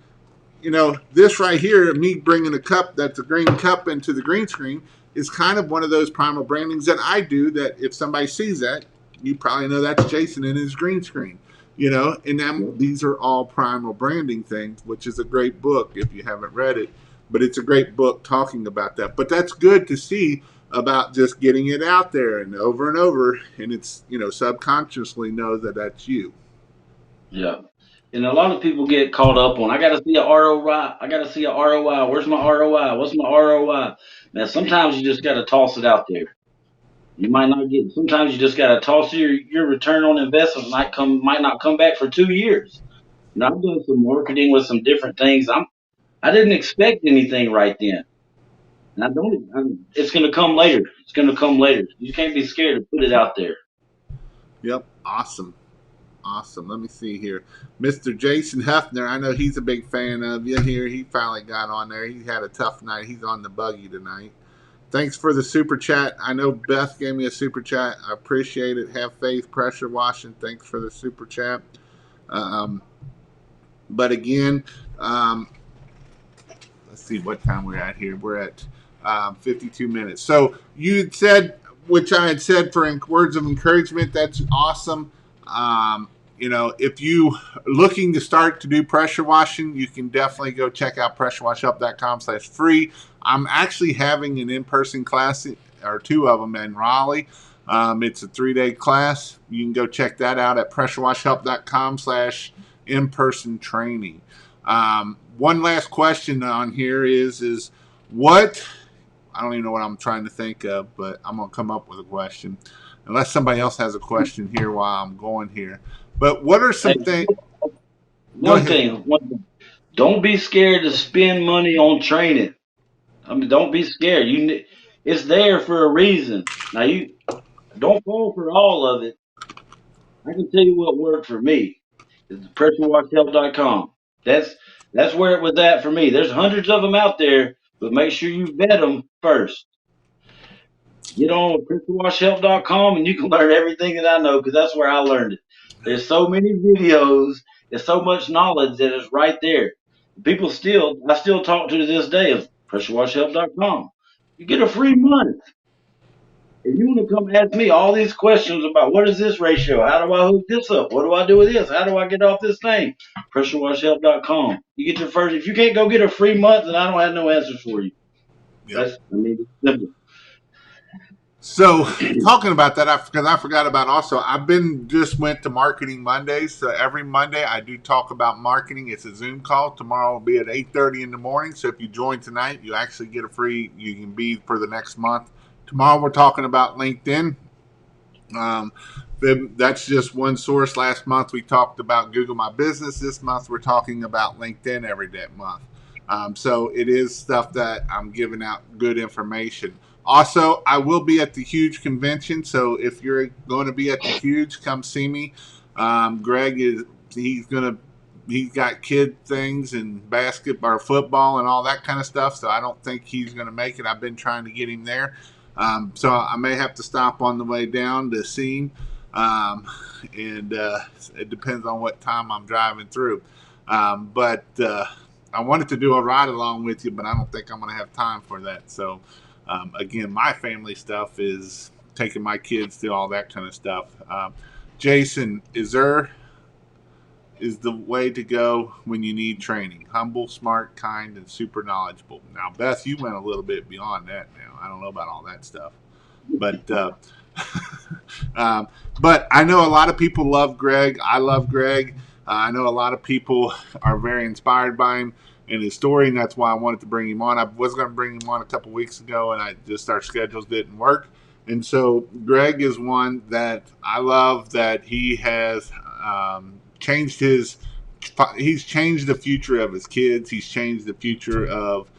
This right here, me bringing a cup that's a green cup into the green screen, is kind of one of those primal brandings that I do. That if somebody sees that, you probably know that's Jason in his green screen. And then yeah, these are all primal branding things, which is a great book if you haven't read it. But it's a great book talking about that. But that's good to see about just getting it out there and over, and it's subconsciously know that that's you. yeah. And a lot of people get caught up on, I got to see a ROI. I got to see a ROI. Where's my ROI? What's my ROI? Man, sometimes you just got to toss it out there. You might not get. Sometimes you just got to toss your return on investment might not come back for 2 years. I've done some marketing with some different things. I didn't expect anything right then, and I don't. It's going to come later. It's going to come later. You can't be scared to put it out there. Yep, awesome. Awesome. Let me see here. Mr. Jason Hefner, I know he's a big fan of you here. He finally got on there. He had a tough night. He's on the buggy tonight. Thanks for the super chat. I know Beth gave me a super chat. I appreciate it. Have faith, pressure washing. Thanks for the super chat. Um, but again, um, let's see what time we're at here. We're at 52 minutes. So you had said, which I had said for words of encouragement, that's awesome. If you looking to start to do pressure washing, you can definitely go check out pressurewashup.com/free. I'm actually having an in-person class or two of them in Raleigh. It's a 3-day class. You can go check that out at pressurewashup.com/in-person training. One last question on here is what, I don't even know what I'm trying to think of, but I'm gonna come up with a question, unless somebody else has a question here while I'm going here. But what are Hey, some things? Go one ahead. thing. One thing. Don't be scared to spend money on training. I mean, don't be scared. It's there for a reason. Now you don't fall for all of it. I can tell you what worked for me. It's pressurewashhelp.com. That's that's where it was at for me. There's hundreds of them out there, but make sure you vet them first. Get on pressurewashhelp.com and you can learn everything that I know because that's where I learned it. There's so many videos, there's so much knowledge that is right there. I still talk to this day of pressurewashhelp.com. You get a free month. If you want to come ask me all these questions about what is this ratio, how do I hook this up, what do I do with this, how do I get off this thing, pressurewashhelp.com. You get your first. If you can't go get a free month, then I don't have no answers for you. Yep. It's simple. So talking about that, because I forgot about also, I've been just went to Marketing Mondays. So every Monday I do talk about marketing. It's a Zoom call. Tomorrow will be at 8:30 in the morning. So if you join tonight, you actually get a free. You can be for the next month. Tomorrow we're talking about LinkedIn. Um, that's just one source. Last month we talked about Google My Business. This month we're talking about LinkedIn every day month. So it is stuff that I'm giving out good information. Also, I will be at the Huge convention. So if you're going to be at the Huge, come see me. Greg is he's got kid things and basketball or football and all that kind of stuff. So I don't think he's going to make it. I've been trying to get him there. So I may have to stop on the way down to see him. And it depends on what time I'm driving through. But I wanted to do a ride along with you, but I don't think I'm going to have time for that. So, again, my family stuff is taking my kids to all that kind of stuff. Jason, is the way to go when you need training. Humble, smart, kind, and super knowledgeable. Now, Beth, you went a little bit beyond that. Now, I don't know about all that stuff, but um, but I know a lot of people love Greg. I love Greg. I know a lot of people are very inspired by him and his story, and that's why I wanted to bring him on. I was going to bring him on a couple weeks ago, and our schedules didn't work. And so Greg is one that I love that he has changed his. He's changed the future of his kids. He's changed the future of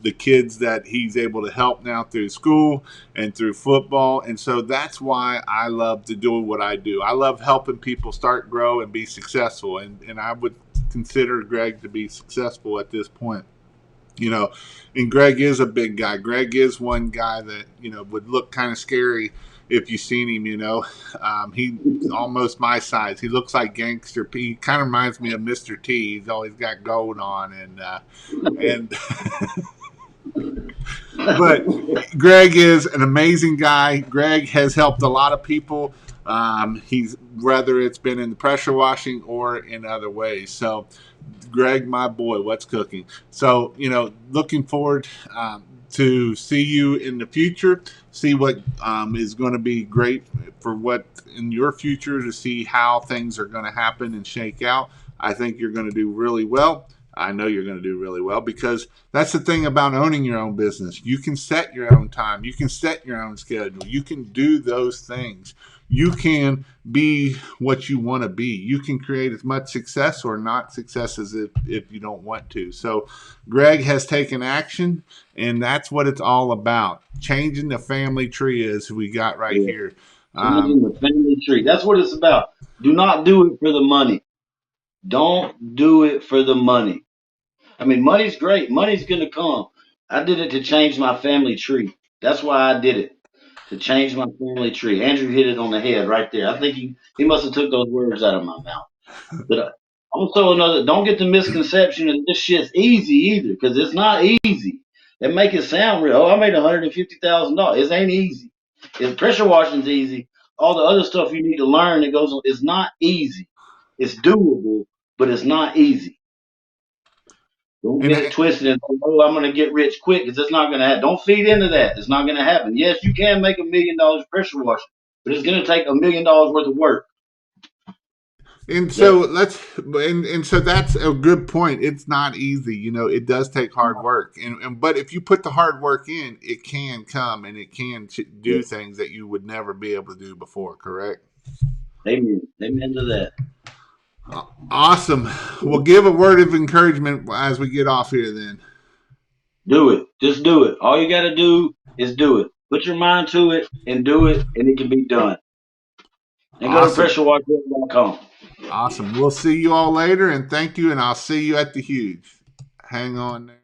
the kids that he's able to help now through school and through football. And so that's why I love to do what I do. I love helping people start, grow, and be successful. And I would consider Greg to be successful at this point. And Greg is a big guy. Greg is one guy that, would look kind of scary if you seen him. He's almost my size. He looks like Gangster P. He kind of reminds me of Mr. T. He's always got gold on, and but Greg is an amazing guy. Greg has helped a lot of people. He's whether it's been in the pressure washing or in other ways. So, Greg, my boy, what's cooking? So, looking forward to see you in the future. See what is going to be great for what in your future to see how things are going to happen and shake out. I think you're going to do really well. I know you're going to do really well because that's the thing about owning your own business. You can set your own time. You can set your own schedule. You can do those things. You can be what you want to be. You can create as much success or not success as if you don't want to. So Greg has taken action, and that's what it's all about. Changing the family tree as we got right Yeah. here. Changing the family tree. That's what it's about. Do not do it for the money. Don't do it for the money. I mean, money's great. Money's gonna come. I did it to change my family tree. That's why I did it. To change my family tree. Andrew hit it on the head right there. I think he must have took those words out of my mouth. But also another, don't get the misconception that this shit's easy either, because it's not easy. They make it sound real. Oh, I made $150,000. It ain't easy. If pressure washing's easy, all the other stuff you need to learn that goes on, it's not easy. It's doable, but it's not easy. Don't get it And twisted and say, oh, I'm going to get rich quick because it's not going to happen. Don't feed into that. It's not going to happen. Yes, you can make $1 million pressure washing, but it's going to take $1 million worth of work. And Yes. so and so that's a good point. It's not easy, it does take hard work. And but if you put the hard work in, it can come and it can do things that you would never be able to do before, correct? Amen. Amen to that. Awesome. We'll give a word of encouragement as we get off here then. Do it. Just do it. All you got to do is do it. Put your mind to it and do it, and it can be done. And go to Awesome. pressurewasher.com. Awesome. We'll see you all later and thank you, and I'll see you at the Huge. Hang on there.